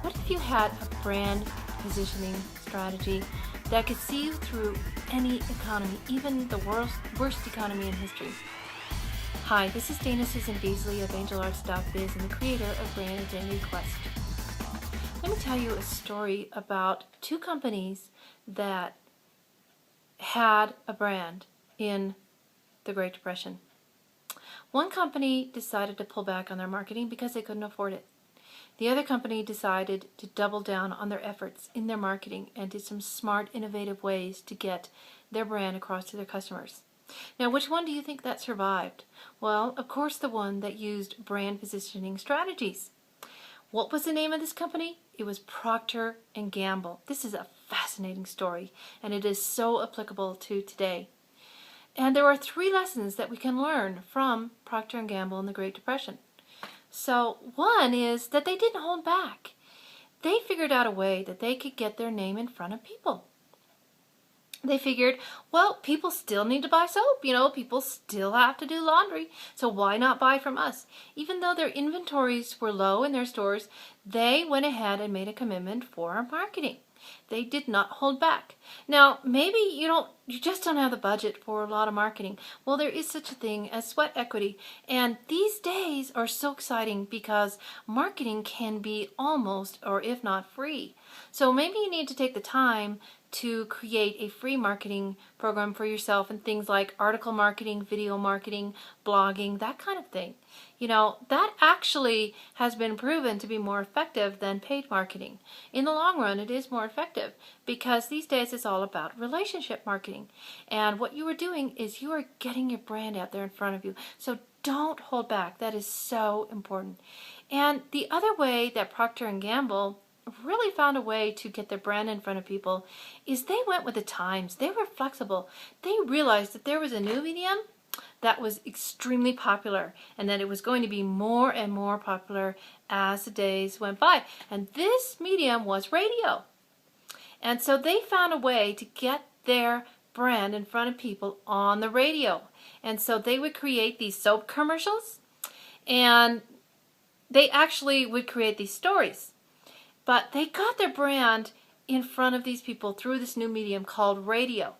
What if you had a brand positioning strategy that could see you through any economy, even the worst economy in history? Hi, this is Dana Susan Beasley of AngelArts.biz and the creator of Brand Identity Quest. Let me tell you a story about two companies that had a brand in the Great Depression. One company decided to pull back on their marketing because they couldn't afford it. The other company decided to double down on their efforts in their marketing and did some smart, innovative ways to get their brand across to their customers. Now, which one do you think that survived? Well, of course, the one that used brand positioning strategies. What was the name of this company? It was Procter & Gamble. This is a fascinating story, and it is so applicable to today. And there are three lessons that we can learn from Procter & Gamble in the Great Depression. So one is that they didn't hold back. They figured out a way that they could get their name in front of people. They figured, well, people still need to buy soap, people still have to do laundry, so why not buy from us? Even though their inventories were low in their stores, they went ahead and made a commitment for marketing. They did not hold back. Now, maybe you just don't have the budget for a lot of marketing. Well, there is such a thing as sweat equity, and these days are so exciting because marketing can be almost, or if not free. So maybe you need to take the time to create a free marketing program for yourself and things like article marketing, video marketing, blogging, that kind of thing. That actually has been proven to be more effective than paid marketing. In the long run, it is more effective because these days it's all about relationship marketing. And what you are doing is you are getting your brand out there in front of you. So don't hold back. That is so important. And the other way that Procter & Gamble really found a way to get their brand in front of people is they went with the times. They were flexible. They realized that there was a new medium that was extremely popular and that it was going to be more and more popular as the days went by. And this medium was radio. And so they found a way to get their brand in front of people on the radio. And so they would create these soap commercials, and they actually would create these stories. But they got their brand in front of these people through this new medium called radio.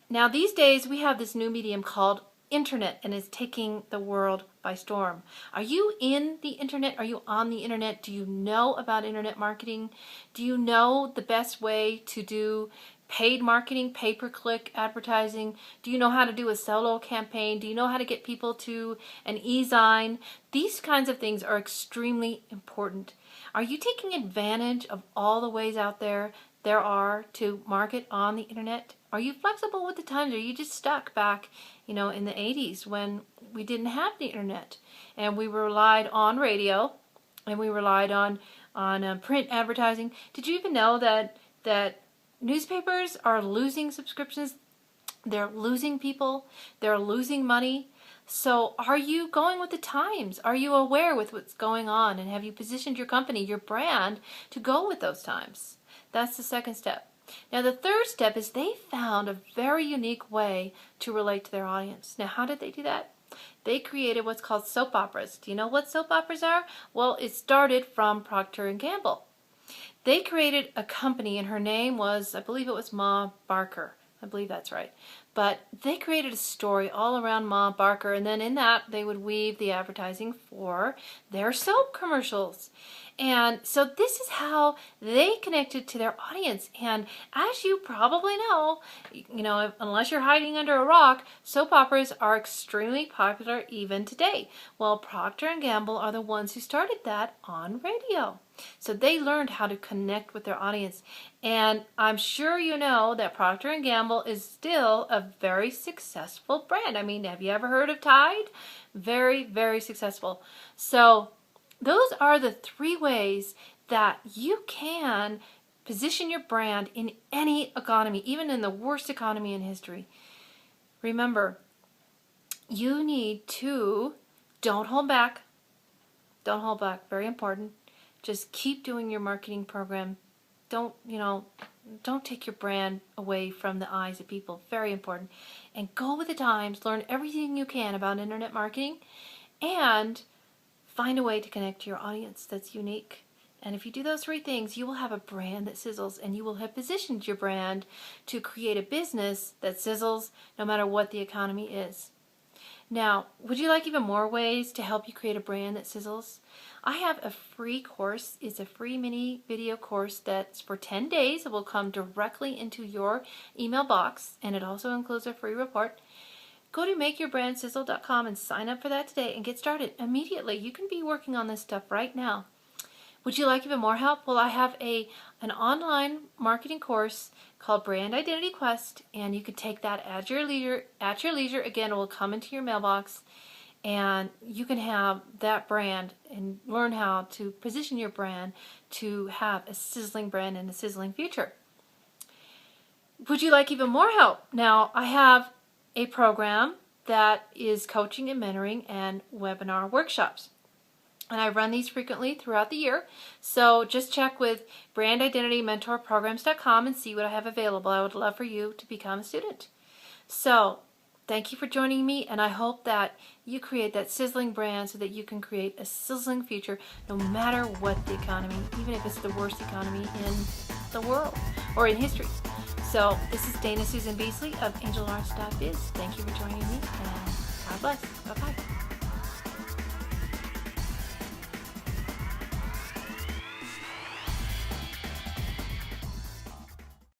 Now these days we have this new medium called internet, and it's taking the world by storm. Are you in the internet? Are you on the internet? Do you know about internet marketing? Do you know the best way to do paid marketing, pay-per-click advertising? Do you know how to do a solo campaign? Do you know how to get people to an e-zine? These kinds of things are extremely important. Are you taking advantage of all the ways out there are to market on the internet? Are you flexible with the times? Are you just stuck back, in the 80s when we didn't have the internet and we relied on radio and we relied on print advertising? Did you even know that newspapers are losing subscriptions? They're losing people. They're losing money. So are you going with the times? Are you aware with what's going on? And have you positioned your company, your brand, to go with those times? That's the second step. Now the third step is they found a very unique way to relate to their audience. Now how did they do that? They created what's called soap operas. Do you know what soap operas are? Well, it started from Procter & Gamble. They created a company, and her name was, I believe it was Ma Barker. I believe that's right. But they created a story all around Ma Barker, and then in that they would weave the advertising for their soap commercials. And so this is how they connected to their audience. And as you probably know, unless you're hiding under a rock, soap operas are extremely popular even today. Well, Procter & Gamble are the ones who started that on radio. So they learned how to connect with their audience. And I'm sure you know that Procter & Gamble is still a very successful brand. I mean, have you ever heard of Tide? Very, very successful. So those are the three ways that you can position your brand in any economy, even in the worst economy in history. Remember, you need to don't hold back. Don't hold back. Very important. Just keep doing your marketing program. Don't take your brand away from the eyes of people. Very important. And go with the times. Learn everything you can about internet marketing and find a way to connect to your audience that's unique. And if you do those three things, you will have a brand that sizzles, and you will have positioned your brand to create a business that sizzles no matter what the economy is. Now, would you like even more ways to help you create a brand that sizzles? I have a free course. It's a free mini video course that's for 10 days. It will come directly into your email box, and it also includes a free report. Go to makeyourbrandsizzle.com and sign up for that today and get started immediately. You can be working on this stuff right now. Would you like even more help? Well, I have an online marketing course called Brand Identity Quest, and you can take that at your leisure. Again, it will come into your mailbox, and you can have that brand and learn how to position your brand to have a sizzling brand and a sizzling future. Would you like even more help? Now, I have a program that is coaching and mentoring and webinar workshops. And I run these frequently throughout the year. So just check with brandidentitymentorprograms.com and see what I have available. I would love for you to become a student. So thank you for joining me, and I hope that you create that sizzling brand so that you can create a sizzling future no matter what the economy, even if it's the worst economy in the world or in history. So this is Dana Susan Beasley of AngelArts.biz. Thank you for joining me, and God bless. Bye-bye.